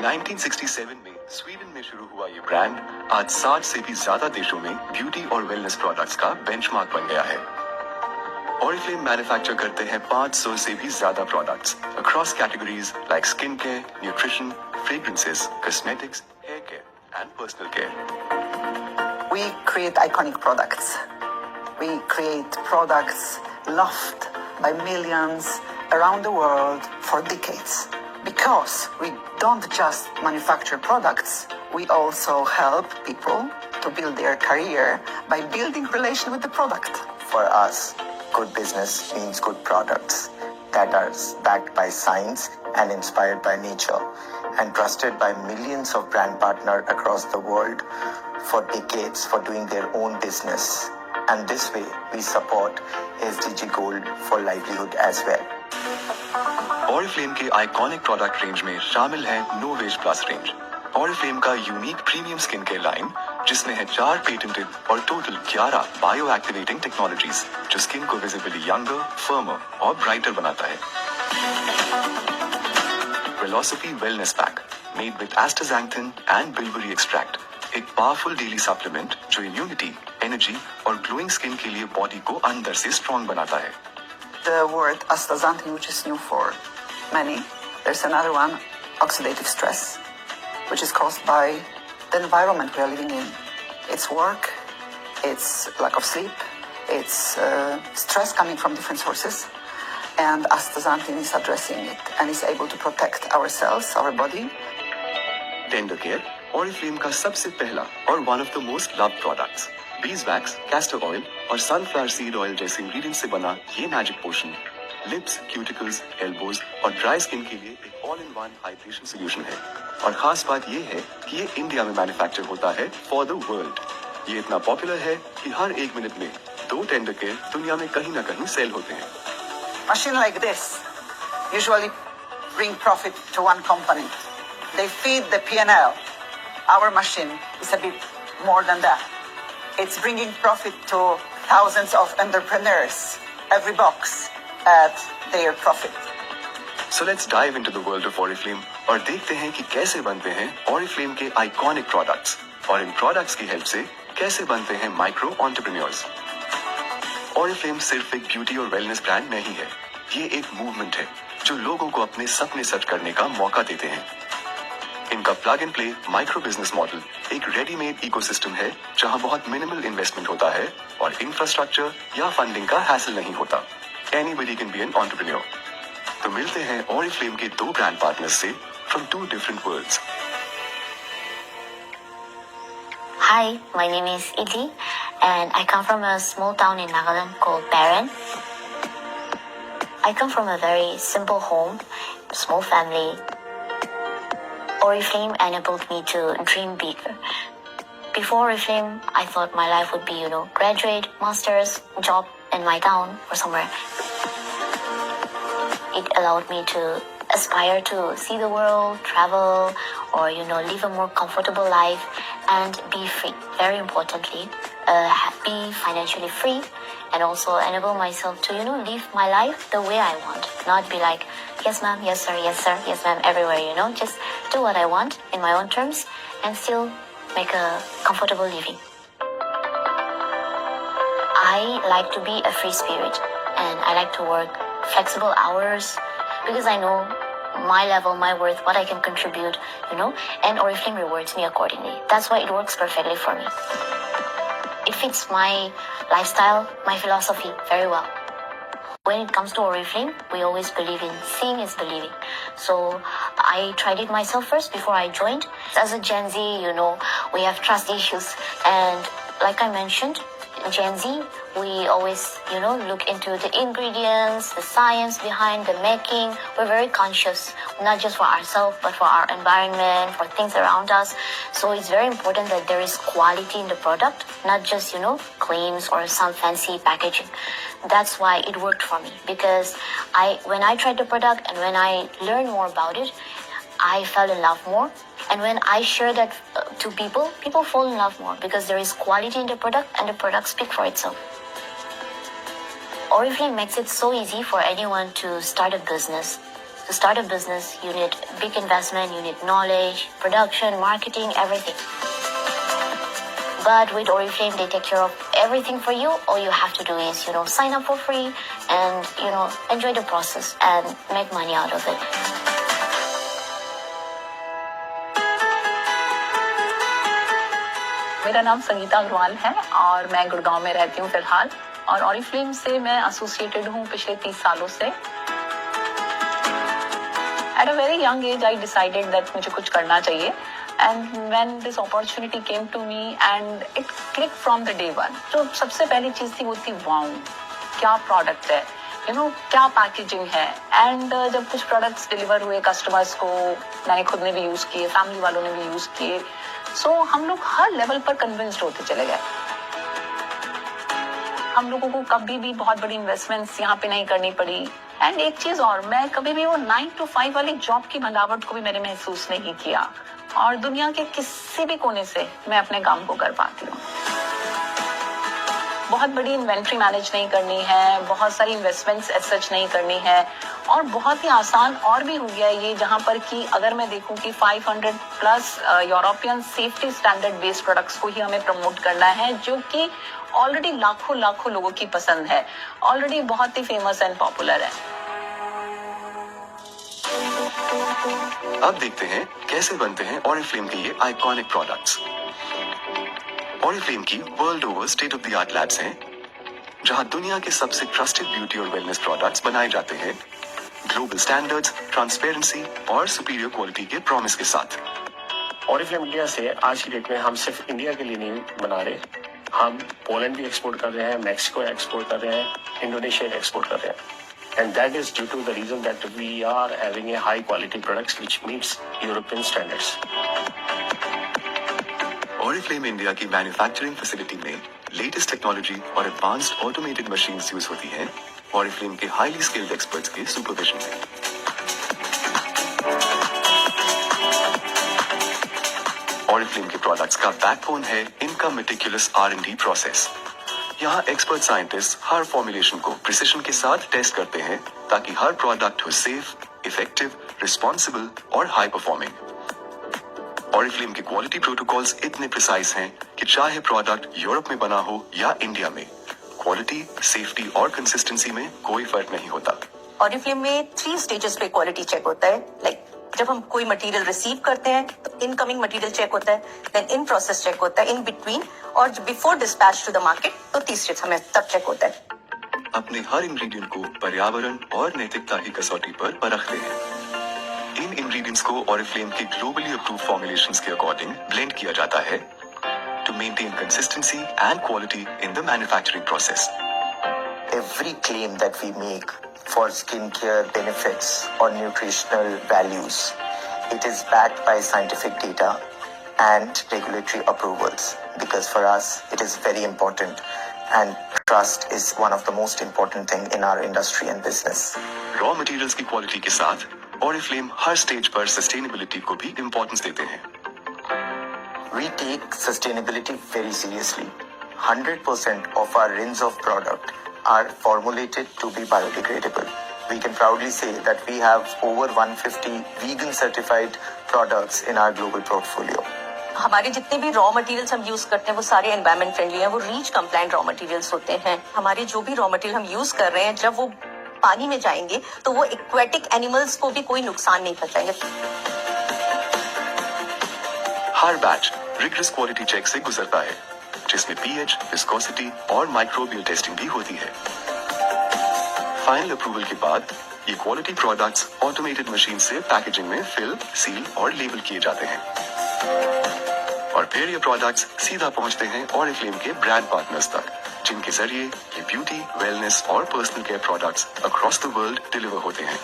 1967 में स्वीडन में शुरू हुआ ये ब्रांड आज 60 से भी ज्यादा देशों में ब्यूटी और वेलनेस प्रोडक्ट्स का बेंचमार्क बन गया है। ऑरिफ्लेम मैन्युफैक्चर करते हैं 500 से भी ज्यादा products across categories like skin care, nutrition, fragrances, cosmetics, hair care and personal care. We create iconic products. We create products loved by millions around the world for decades. Because we don't just manufacture products, we also help people to build their career by building relation with the product. For us, good business means good products that are backed by science and inspired by nature and trusted by millions of brand partners across the world for decades for doing their own business. And this way, we support SDG Gold for livelihood as well. Oriflame के iconic product range में शामिल है NovAge plus range, Oriflame का unique premium skin care line जिसमें है 4 patented और total 11 bio activating technologies जो skin को विजिबली यंगर, फर्मर और ब्राइटर बनाता है। Velocity wellness pack made with astaxanthin and bilberry extract, एक पावरफुल डेली सप्लीमेंट जो इम्यूनिटी, एनर्जी और ग्लोइंग स्किन के लिए बॉडी को अंदर से स्ट्रॉन्ग बनाता है। The word astaxanthin, which is new for many. There's another one, oxidative stress, which is caused by the environment we are living in. It's work, it's lack of sleep, it's stress coming from different sources. And astaxanthin is addressing it and is able to protect ourselves, our body. Tender Care Oriflame का सबसे पहला और one of the most loved products. Beeswax, castor oil और sunflower seed oil जैसे ingredients से बना ये magic potion lips, cuticles, elbows और ड्राई स्किन के लिए एक all in one hydration solution है। और खास बात ये है कि ये इंडिया में मैन्युफैक्चर होता है फॉर द वर्ल्ड। ये इतना पॉपुलर है कि हर 1 मिनट में 2 टेंडर केयर दुनिया में कहीं ना कहीं सेल होते हैं। Machine like this usually bring profit to one company. They feed the P&L. Our machine is a bit more than that. It's bringing profit to thousands of entrepreneurs, every box at their profit. So let's dive into the world of Oriflame और देखते हैं कि कैसे बनते हैं Oriflame के iconic products और इन products की हेल्प से कैसे बनते हैं माइक्रो एंटरप्रेन्योर्स। Oriflame सिर्फ एक ब्यूटी और वेलनेस ब्रांड नहीं है, ये एक मूवमेंट है जो लोगों को अपने सपने सच करने का मौका देते हैं। इनका plug and play micro business model एक रेडीमेड इकोसिस्टम है जहां बहुत मिनिमल इन्वेस्टमेंट होता है और इंफ्रास्ट्रक्चर या फंडिंग का हैसल नहीं होता। Anybody can be an entrepreneur. तो मिलते हैं Oriflame के 2 ब्रांड पार्टनर्स से from 2 different worlds. Hi, my name is Idli and I come from a small town in Nagaland called Baran. I come from a very simple home, small family. Oriflame enabled me to dream bigger. Before Oriflame, I thought my life would be, graduate, masters, job in my town or somewhere. It allowed me to aspire to see the world, travel, or, live a more comfortable life and be free. Very importantly, be financially free and also enable myself to, live my life the way I want. Not be like, yes ma'am, yes sir, yes sir, yes ma'am, everywhere, just do what I want in my own terms and still make a comfortable living. I like to be a free spirit and I like to work flexible hours because I know my level, my worth, what I can contribute, and Oriflame rewards me accordingly. That's why it works perfectly for me. It fits my lifestyle, my philosophy very well. When it comes to Oriflame, we always believe in seeing is believing. So I tried it myself first before I joined. As a Gen Z, we have trust issues. And like I mentioned, Gen Z, we always, look into the ingredients, the science behind the making. We're very conscious, not just for ourselves, but for our environment, for things around us. So it's very important that there is quality in the product, not just, claims or some fancy packaging. That's why it worked for me because when I tried the product and when I learned more about it, I fell in love more. And when I share that to people, people fall in love more because there is quality in the product and the product speaks for itself. Oriflame makes it so easy for anyone to start a business. To start a business, you need big investment, you need knowledge, production, marketing, everything. But with Oriflame, they take care of everything for you. All you have to do is, sign up for free and, enjoy the process and make money out of it. मेरा नाम संगीता अग्रवाल है और मैं गुड़गांव में रहती हूँ फिलहाल और ऑरिफ्लेम से मैं एसोसिएटेड हूँ पिछले 30 सालों से। At a very young age, I decided that मुझे कुछ करना चाहिए and when this opportunity came to me and it clicked from the day one. तो सबसे पहली चीज थी वो थी वाओ, क्या प्रोडक्ट है, क्या पैकेजिंग है। एंड जब कुछ प्रोडक्ट्स डिलीवर हुए कस्टमर्स को, मैंने खुद ने भी यूज किए, फैमिली वालों ने भी यूज किए, सो हम लोग हर लेवल पर कन्विंस्ड होते चले गए। हम लोगों को कभी भी बहुत बड़ी इन्वेस्टमेंट्स यहाँ पे नहीं करनी पड़ी। एंड एक चीज और, मैं कभी भी वो 9 to 5 वाली जॉब की भंडावट को भी मैंने महसूस नहीं किया और दुनिया के किसी भी कोने से मैं अपने काम को कर पाती हूँ। बहुत बड़ी इन्वेंट्री मैनेज नहीं करनी है, बहुत सारी इन्वेस्टमेंट्स एज सच नहीं करनी है और बहुत ही आसान और भी हो गया है ये, जहां पर कि अगर मैं देखूं कि 500 plus European safety standard based products को ही हमें प्रमोट करना है, जो कि ऑलरेडी लाखों लोगों की पसंद है, ऑलरेडी बहुत ही फेमस एंड पॉपुलर है। अब देखते हैं कैसे बनते हैं Oriflame के ये आइकॉनिक प्रोडक्ट्स। Oriflame की world over state of the art labs हैं, जहां दुनिया के सबसे ट्रस्टेड ब्यूटी और वेलनेस प्रोडक्ट्स बनाए जाते हैं, ग्लोबल स्टैंडर्ड्स, ट्रांसपेरेंसी और सुपीरियर क्वालिटी के प्रॉमिस के साथ। Oriflame इंडिया से आज की डेट में हम सिर्फ इंडिया के लिए नहीं बना रहे, हम पोलैंड भी एक्सपोर्ट कर रहे हैं, मैक्सिको एक्सपोर्ट कर रहे हैं, इंडोनेशिया एक्सपोर्ट कर रहे हैं। And that is due to the reason that we are having a high quality products which meets European standards. Oriflame India की मैन्युफैक्चरिंग फैसिलिटी में लेटेस्ट टेक्नोलॉजी और एडवांस्ड ऑटोमेटेड मशीन्स यूज होती हैं Oriflame के highly skilled experts के supervision में। Oriflame के products का बैकबोन है इनका मेटिकुलस R&D प्रोसेस। यहाँ एक्सपर्ट साइंटिस्ट हर फॉर्मुलेशन को प्रिसिशन के साथ टेस्ट करते हैं ताकि हर प्रोडक्ट हो सेफ, इफेक्टिव, रिस्पॉन्सिबल और हाई परफॉर्मिंग। Oriflame के क्वालिटी प्रोटोकॉल्स इतने प्रिसाइज हैं कि चाहे प्रोडक्ट यूरोप में बना हो या इंडिया में, क्वालिटी, सेफ्टी और कंसिस्टेंसी में कोई फर्क नहीं होता। Oriflame में 3 स्टेजेस पे क्वालिटी चेक होता है। जब हम कोई मटेरियल रिसीव करते हैं तो इनकमिंग मटेरियल चेक होता है, देन इन प्रोसेस चेक होता है, इन बिटवीन और before dispatch to the market तो तीसरे समय तब चेक होता है। अपने हर इंग्रेडिएंट को पर्यावरण और नैतिकता की कसौटी पर परखते हैं। इन इंग्रेडिएंट्स को Oriflame के ग्लोबली अप्रूव्ड फॉर्मुलेशंस के अकॉर्डिंग ब्लेंड किया जाता है to maintain consistency and quality in the manufacturing process. Every claim that we make for skincare benefits or nutritional values, it is backed by scientific data and regulatory approvals, because for us it is very important and trust is one of the most important thing in our industry and business. Raw materials की quality के साथ Oriflame हर stage पर sustainability को भी importance देते हैं। We take sustainability very seriously. 100% of our rinse of product are formulated to be biodegradable. We can proudly say that we have over 150 vegan certified products in our global portfolio. हमारे जितने भी raw materials हम use करते हैं वो सारे environment friendly हैं, वो रीच कंप्लायंट रॉ मटेरियल्स होते हैं। हमारे जो भी रॉ मटेरियल हम यूज कर रहे हैं, जब वो पानी में जाएंगे तो वो एक्वेटिक एनिमल्स को भी कोई नुकसान नहीं पहुंचाएंगे। हर बैच रिगरस क्वालिटी चेक से गुजरता है, जिसमें pH, विस्कोसिटी और माइक्रोबियल टेस्टिंग भी होती है। फाइनल अप्रूवल के बाद ये क्वालिटी प्रोडक्ट्स ऑटोमेटेड मशीन से पैकेजिंग में फिल, सील और लेबल किए जाते हैं और फिर ये प्रोडक्ट्स सीधा पहुंचते हैं Oriflame के ब्रांड पार्टनर्स तक, जिनके जरिए ये ब्यूटी, वेलनेस और personal care products across the world deliver होते हैं।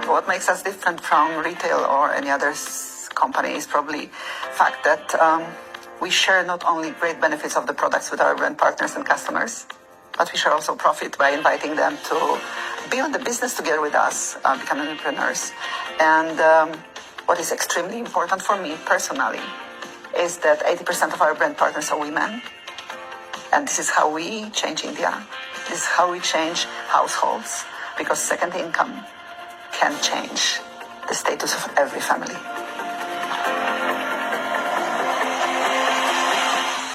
What makes us different from retail or any other company is probably fact that we share not only great benefits of the products with our brand partners and customers, but we share also profit by inviting them to build the business together with us, become entrepreneurs. And what is extremely important for me personally is that 80% of our brand partners are women, and this is how we change India. This is how we change households, because second income can change the status of every family.